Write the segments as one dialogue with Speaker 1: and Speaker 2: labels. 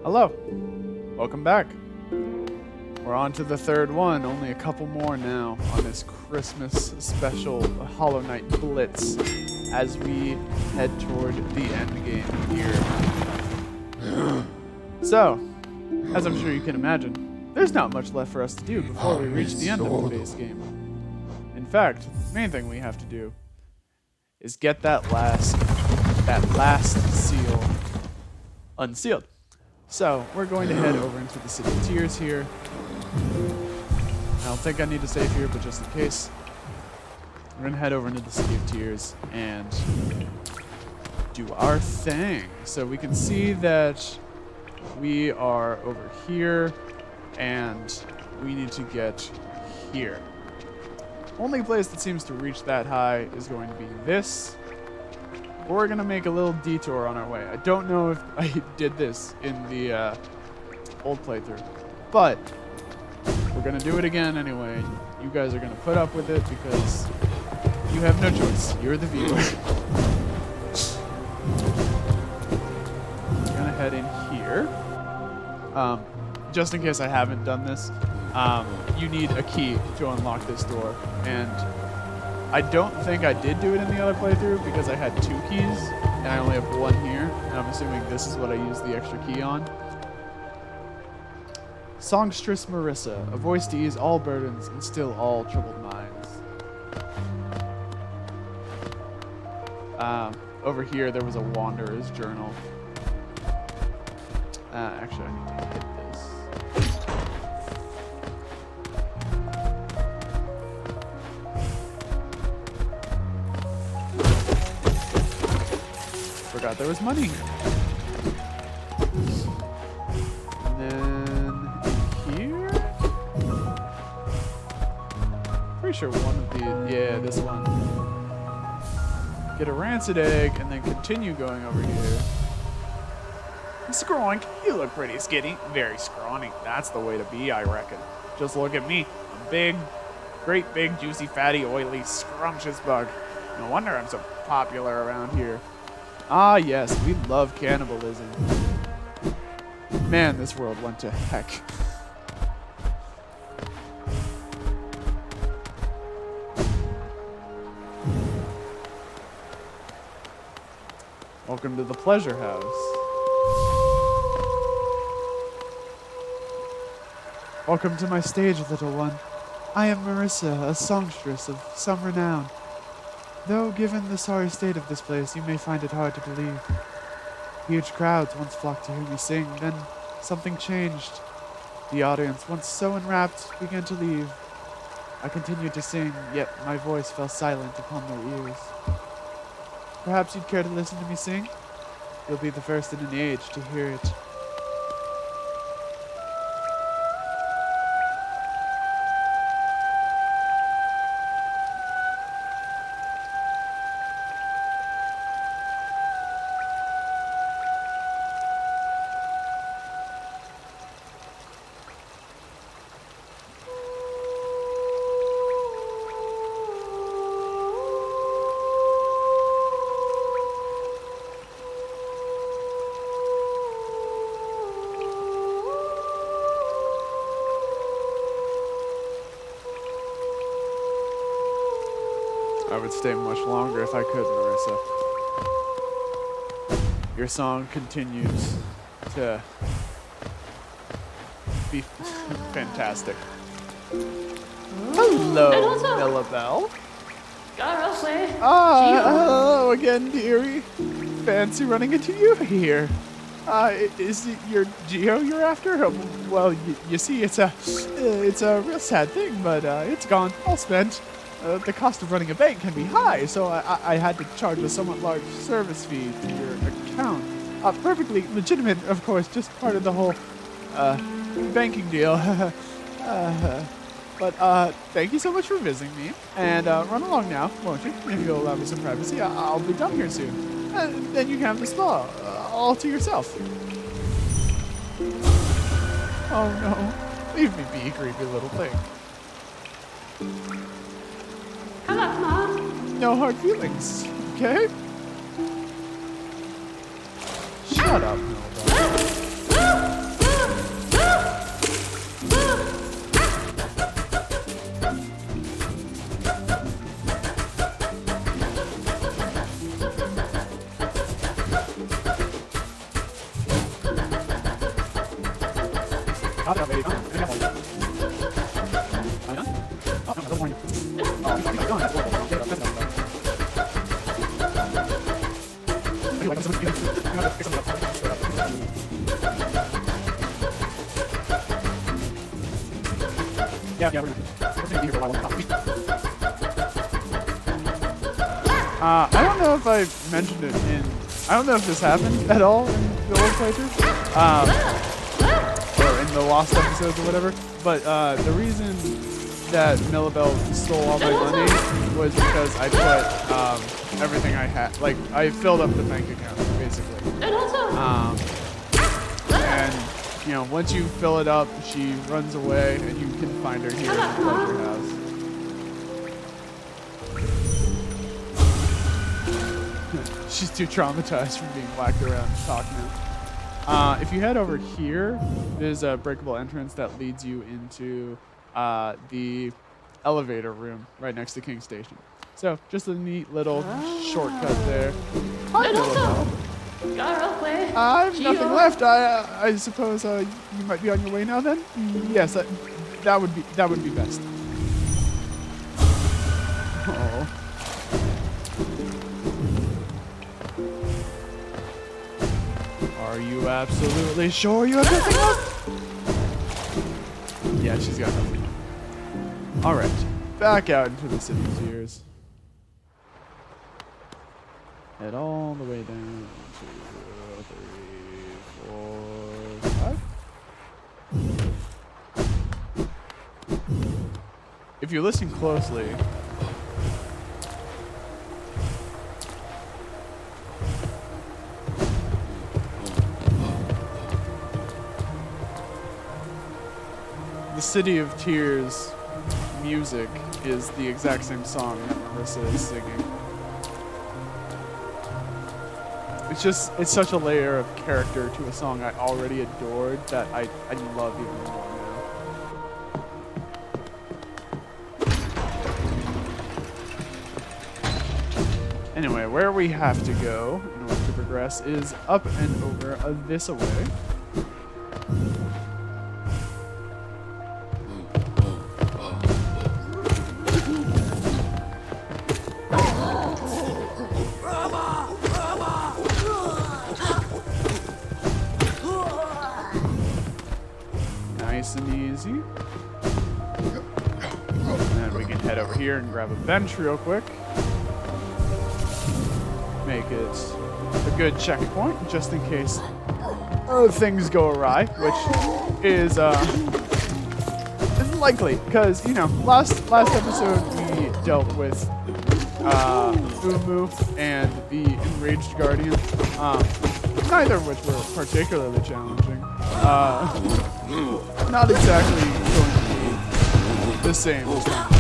Speaker 1: Hello. Welcome back. We're on to the third one. Only a couple more now on this Christmas special Hollow Knight Blitz as we head toward the end game here. So, as I'm sure you can imagine, there's not much left for us to do before we reach the end of the base game. In fact, the main thing we have to do is get that last seal unsealed. So, we're going to head over into the City of Tears here. I don't think I need to save here, but just in case, we're going to head over into the City of Tears and do our thing. So we can see that we are over here, and we need to get here. Only place that seems to reach that high is going to be this. We're going to make a little detour on our way. I don't know if I did this in the old playthrough, but we're going to do it again anyway. You guys are going to put up with it because you have no choice. You're the viewer. We're going to head in here. Just in case I haven't done this, you need a key to unlock this door, and I don't think I did do it in the other playthrough because I had 2 keys and I only have 1 here, and I'm assuming this is what I used the extra key on. Songstress Marissa, a voice to ease all burdens and still all troubled minds. Over here there was a Wanderer's Journal. Actually, I need to hit this. Forgot there was money. And then in here? Pretty sure one of the, yeah, this one. Get a rancid egg and then continue going over here. Skronk, you look pretty skinny. Very scrawny. That's the way to be, I reckon. Just look at me. A big, great big, juicy, fatty, oily, scrumptious bug. No wonder I'm so popular around here. Ah, yes, we love cannibalism. Man, this world went to heck. Welcome to the Pleasure House. Welcome to my stage, little one. I am Marissa, a songstress of some renown. Though, given the sorry state of this place, you may find it hard to believe. Huge crowds once flocked to hear me sing, then something changed. The audience, once so enwrapped, began to leave. I continued to sing, yet my voice fell silent upon their ears. Perhaps you'd care to listen to me sing? You'll be the first in an age to hear it. I would stay much longer if I could, Marissa. Your song continues to be fantastic. Hello, Millabelle. Hello again, dearie. Fancy running into you here. Is it your Geo you're after? Well, you see, it's a real sad thing, but it's gone, all spent. The cost of running a bank can be high, so I had to charge a somewhat large service fee to your account. Perfectly legitimate, of course, just part of the whole banking deal. But thank you so much for visiting me, and run along now, won't you? If you'll allow me some privacy, I'll be done here soon. Then you can have the spa all to yourself. Oh no, leave me be, creepy little thing.
Speaker 2: Hello, Mom.
Speaker 1: No hard feelings, okay? Shut up, Melba. I don't know if I mentioned it in. I don't know if this happened at all in the old playthrough, or in the lost episodes or whatever. But the reason that Millabelle stole all my money was because I put everything I had. Like I filled up the bank account basically. And you know, once you fill it up, she runs away, and you can find her here in the pleasure house. She's too traumatized from being whacked around and talked now. If you head over here, there's a breakable entrance that leads you into the elevator room right next to King Station. So just a neat little shortcut there. Hi, Millabelle. I have nothing left. I suppose you might be on your way now. Then yes, that would be best. Oh. Are you absolutely sure you have nothing left? Yeah, she's got nothing left. All right, back out into the city of tears. Head all the way down to 3, 4, 5. If you listen closely, the City of Tears music is the exact same song that Marissa is singing. It's such a layer of character to a song I already adored that I love even more now. Anyway, where we have to go in order to progress is up and over this away. Nice and easy. And then we can head over here and grab a bench real quick. Make it a good checkpoint just in case things go awry, which is likely because you know last episode we dealt with Umu and the enraged guardian, neither of which were particularly challenging. Not exactly going to be the same as last.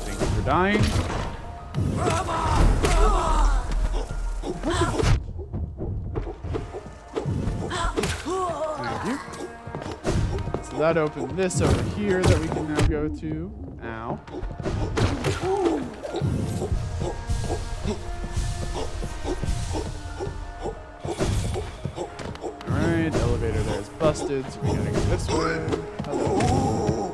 Speaker 1: Thank you for dying. Thank you. So that opened this over here that we can now go to. Ow. Alright, elevator there is busted, so we gotta go this way. Hello.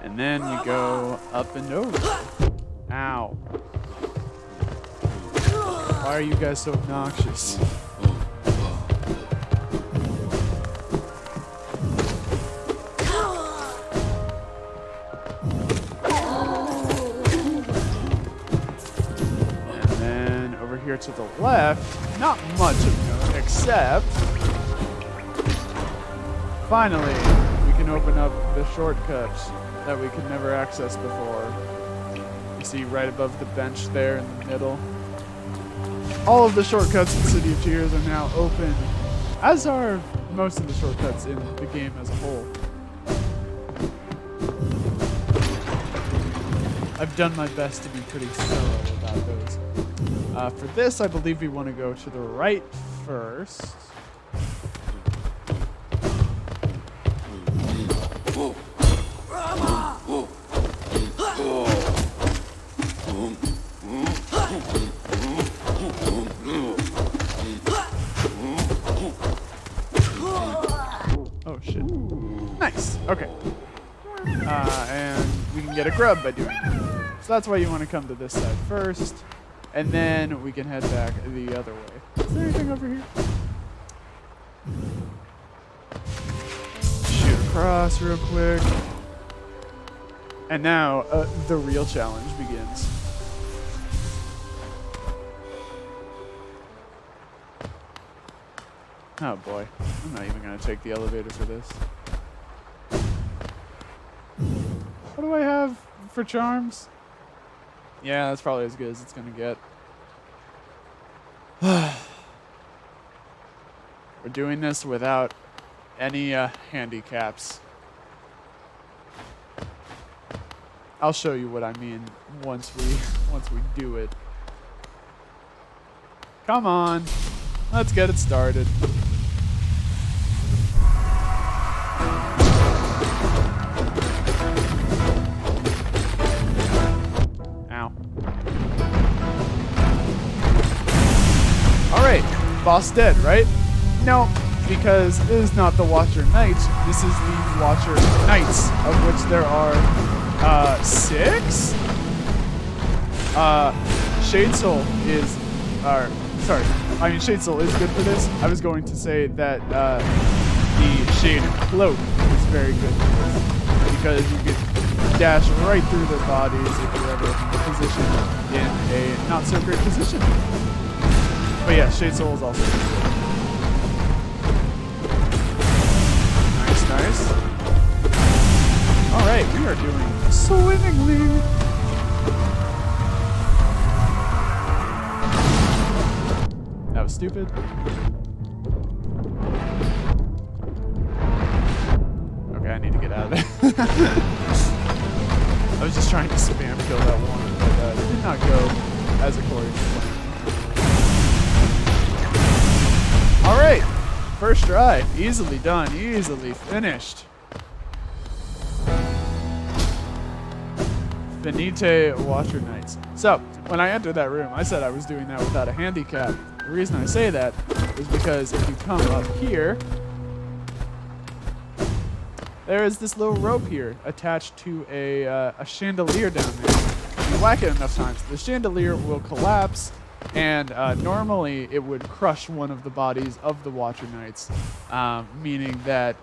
Speaker 1: And then we go up and over. Ow. Why are you guys so obnoxious? To the left, not much of note, except finally we can open up the shortcuts that we could never access before. You see right above the bench there in the middle. All of the shortcuts in City of Tears are now open, as are most of the shortcuts in the game as a whole. I've done my best to be pretty thorough about those. For this, I believe we want to go to the right first. Nice. Okay. And we can get a grub by doing it. So that's why you want to come to this side first. And then we can head back the other way. Is there anything over here? Shoot across real quick. And now the real challenge begins. Oh boy, I'm not even going to take the elevator for this. What do I have for charms? Yeah, that's probably as good as it's going to get. We're doing this without any handicaps. I'll show you what I mean once we do it. Come on, let's get it started. Ow. All right, boss dead, right? No, because this is not the Watcher Knights. This is the Watcher Knights, of which there are 6? Shade Soul is, Shade Soul is good for this. I was going to say that the Shade Cloak is very good for this, because you can dash right through their bodies if you're ever positioned in a not so great position. But yeah, Shade Soul is also good. Nice. All right, we are doing swimmingly. That was stupid. Okay, I need to get out of there. I was just trying to spam kill that one, but it did not go as according to plan. All right. First try, easily done, easily finished. Finite Watcher Knights. So, when I entered that room, I said I was doing that without a handicap. The reason I say that is because if you come up here, there is this little rope here attached to a chandelier down there. If you whack it enough times, the chandelier will collapse. And normally it would crush one of the bodies of the Watcher Knights, meaning that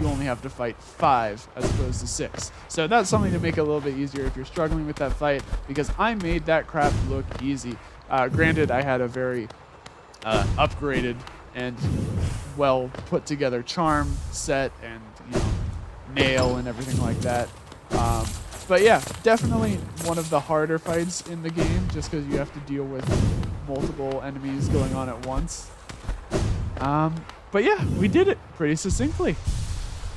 Speaker 1: you only have to fight 5 as opposed to 6. So that's something to make it a little bit easier if you're struggling with that fight, because I made that crap look easy. Granted, I had a very upgraded and well put together charm set and nail and everything like that. But yeah, definitely one of the harder fights in the game, just because you have to deal with multiple enemies going on at once. But yeah, we did it pretty succinctly.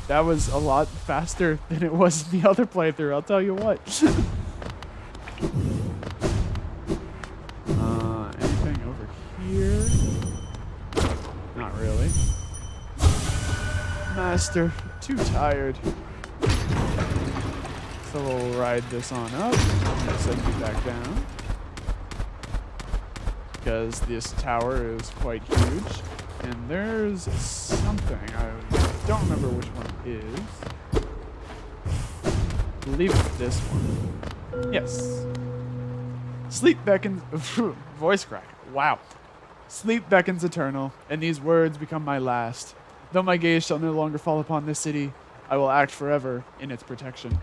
Speaker 1: That was a lot faster than it was in the other playthrough, I'll tell you what. Anything over here? Not really. Master, too tired. So we'll ride this on up and send you back down, because this tower is quite huge. And there's something, I don't remember which one it is. I believe it's this one. Yes. Sleep beckons, voice crack, wow. Sleep beckons eternal, and these words become my last. Though my gaze shall no longer fall upon this city, I will act forever in its protection.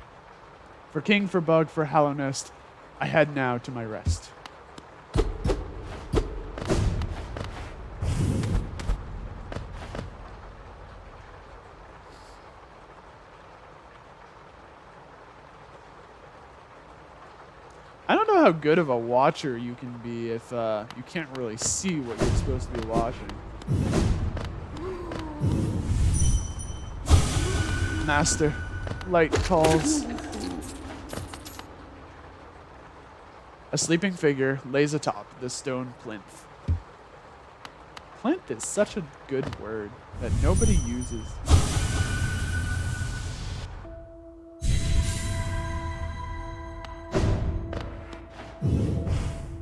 Speaker 1: For king, for bug, for hallow nest, I head now to my rest. I don't know how good of a watcher you can be if you can't really see what you're supposed to be watching. Master, light calls. A sleeping figure lays atop the stone plinth. Plinth is such a good word that nobody uses.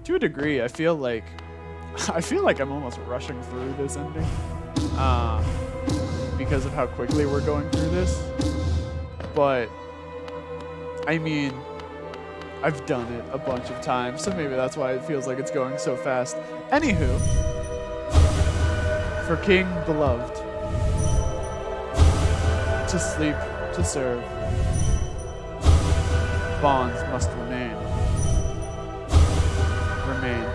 Speaker 1: To a degree, I feel like I'm almost rushing through this ending. because of how quickly we're going through this. But, I mean, I've done it a bunch of times, so maybe that's why it feels like it's going so fast. Anywho, for King Beloved, to sleep, to serve, bonds must remain. Remain.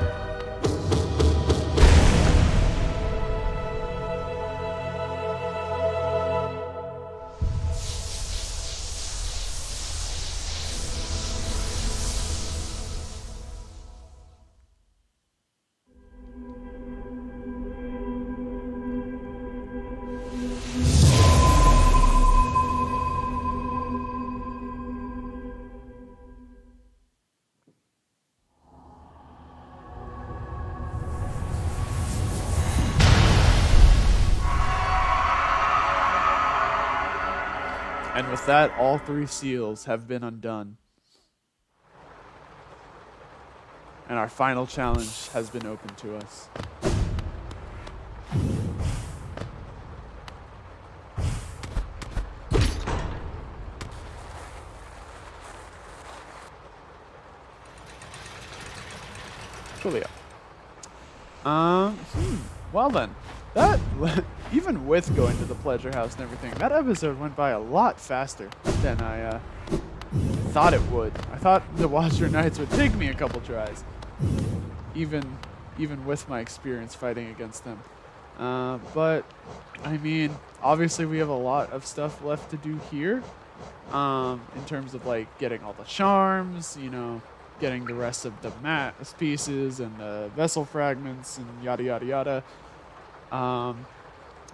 Speaker 1: And with that, all 3 seals have been undone. And our final challenge has been opened to us. Coolio. Well then, that even with going to the pleasure house and everything, that episode went by a lot faster than I thought it would. I thought the Watcher Knights would take me a couple tries, even with my experience fighting against them. But I mean, obviously we have a lot of stuff left to do here, in terms of like getting all the charms, you know, getting the rest of the mat pieces and the vessel fragments and yada yada yada.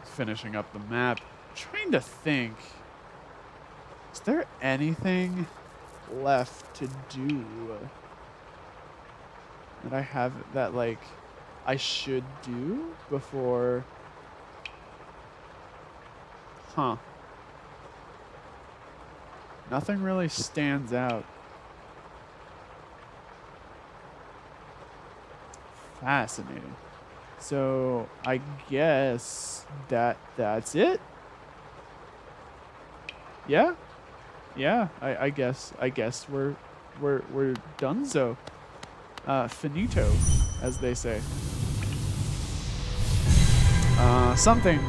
Speaker 1: Finishing up the map. Trying to think, is there anything left to do that I have that like I should do before? Huh. Nothing really stands out. Fascinating. So I guess that's it. Yeah, yeah. I guess we're donezo. Finito, as they say. Something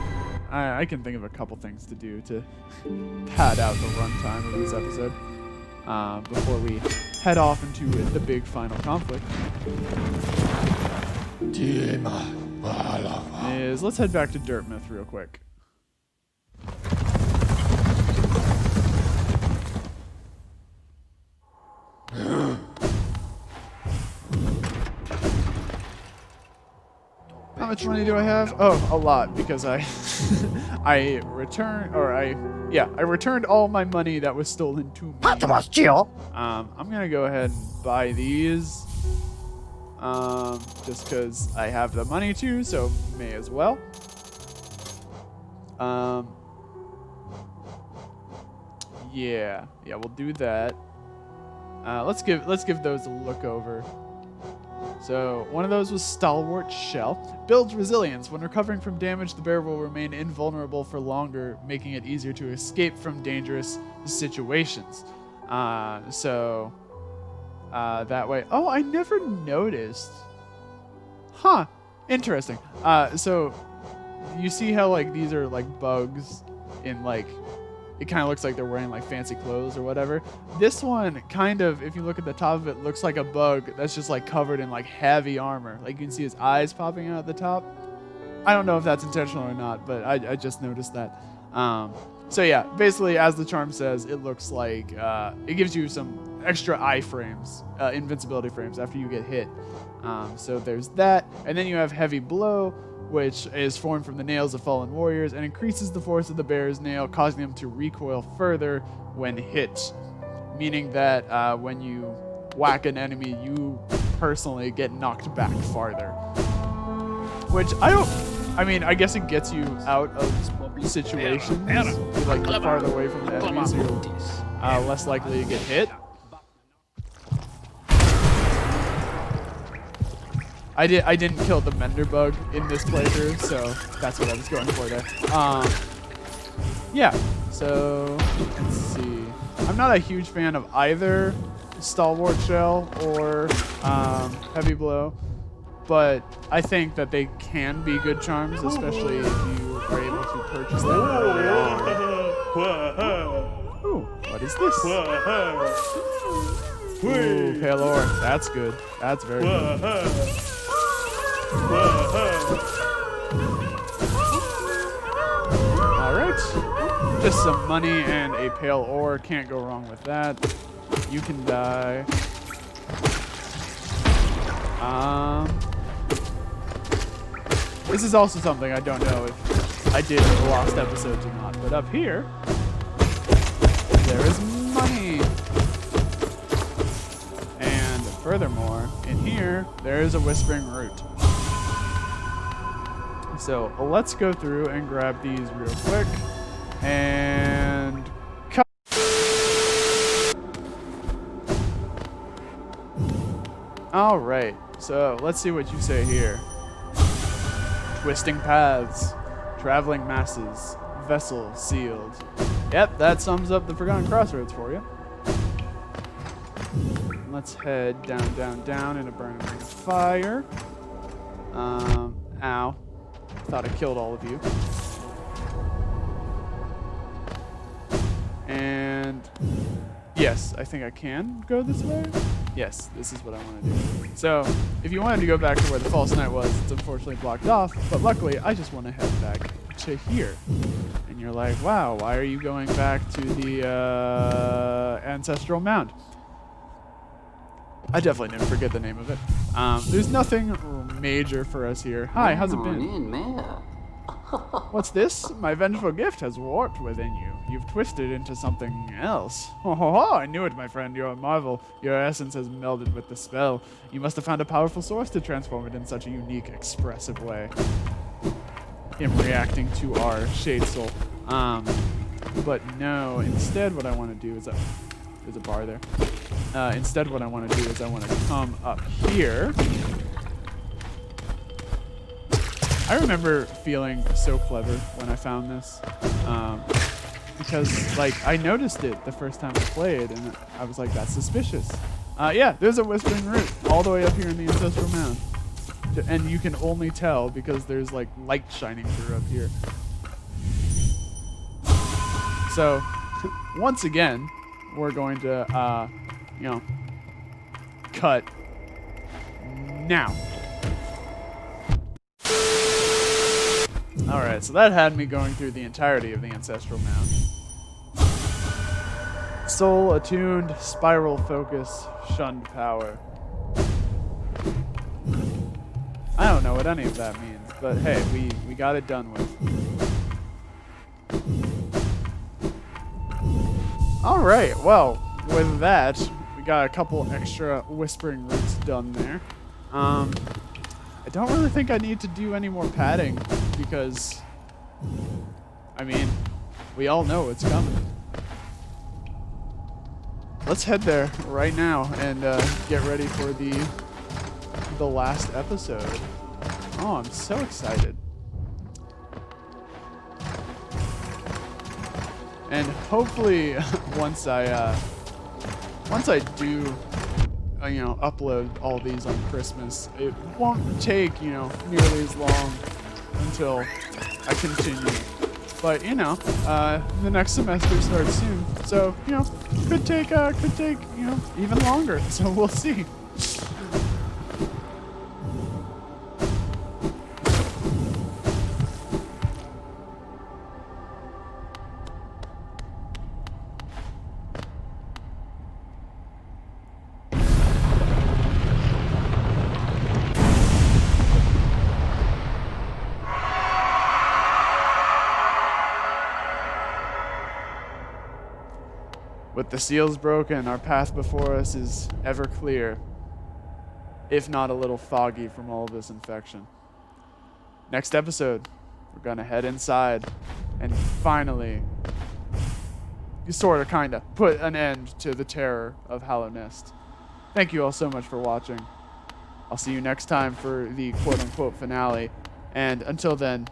Speaker 1: I can think of a couple things to do to pad out the runtime of this episode before we head off into the big final conflict. Let's head back to Dirtmouth real quick. How much money do I have? Oh, a lot, because I returned all my money that was stolen to me. I'm gonna go ahead and buy these. Just because I have the money to, so may as well. Yeah, we'll do that. Let's give those a look over. So one of those was Stalwart Shell. Builds resilience. When recovering from damage, the bear will remain invulnerable for longer, making it easier to escape from dangerous situations. That way. Oh, I never noticed. Huh. Interesting. So you see how like these are like bugs in like, it kind of looks like they're wearing like fancy clothes or whatever. This one kind of, if you look at the top of it, looks like a bug that's just like covered in like heavy armor. Like you can see his eyes popping out at the top. I don't know if that's intentional or not, but I just noticed that. So yeah, basically as the charm says, it looks like it gives you some extra eye frames, invincibility frames after you get hit. So there's that. And then you have Heavy Blow, which is formed from the nails of fallen warriors and increases the force of the bear's nail, causing them to recoil further when hit. Meaning that when you whack an enemy, you personally get knocked back farther. Which I guess it gets you out of situations. Like you're farther away from the enemies, you're less likely to get hit. I didn't kill the Mender bug in this playthrough, so that's what I was going for there. Yeah, so let's see. I'm not a huge fan of either Stalwart Shell or Heavy Blow, but I think that they can be good charms, especially if you are able to purchase them early on. Ooh, what is this? Ooh, Pale Ore. That's good. That's very good. Alright. Just some money and a Pale Ore. Can't go wrong with that. You can die. This is also something I don't know if I did in the lost episodes or not, but up here, there is money. And furthermore, in here, there is a Whispering Root. So let's go through and grab these real quick. And cut. All right, so let's see what you say here. Twisting paths, traveling masses, vessel sealed. Yep, that sums up the Forgotten Crossroads for you. Let's head down, down, down in a burning ring of fire. Ow. Thought I killed all of you. And yes, I think I can go this way. Yes, this is what I want to do. So, if you wanted to go back to where the false night was, it's unfortunately blocked off, but luckily, I just want to head back to here. And you're like, wow, why are you going back to the Ancestral Mound? I definitely didn't forget the name of it. There's nothing major for us here. Hi, how's it been? What's this? My vengeful gift has warped within you. You've twisted into something else. Ho ho ho, I knew it, my friend. You're a marvel. Your essence has melded with the spell. You must have found a powerful source to transform it in such a unique, expressive way. Him reacting to our Shade Soul. But no, instead what I want to do is... there's a bar there. Instead what I want to do is I want to come up here. I remember feeling so clever when I found this. Because, like, I noticed it the first time I played, and I was like, that's suspicious. Yeah, there's a Whispering Root all the way up here in the Ancestral Mound. And you can only tell because there's, like, light shining through up here. So, once again, we're going to, you know, cut now. Alright, so that had me going through the entirety of the Ancestral Mound. Soul attuned, spiral focus, shunned power. I don't know what any of that means, but hey, we got it done with. Alright, well, with that, we got a couple extra Whispering Roots done there. I don't really think I need to do any more padding because, I mean, we all know it's coming. Let's head there right now and get ready for the last episode. Oh, I'm so excited. And hopefully, once I do, you know, upload all these on Christmas, it won't take, you know, nearly as long until I continue. But you know, the next semester starts soon, so you know, could take you know, even longer. So we'll see. With the seals broken, our path before us is ever clear, if not a little foggy from all of this infection. Next episode, we're gonna head inside and finally, sort of, kind of, put an end to the terror of Hallow Nest. Thank you all so much for watching. I'll see you next time for the quote-unquote finale, and until then,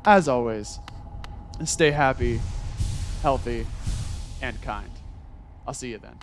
Speaker 1: as always, and stay happy, healthy, and kind. I'll see you then.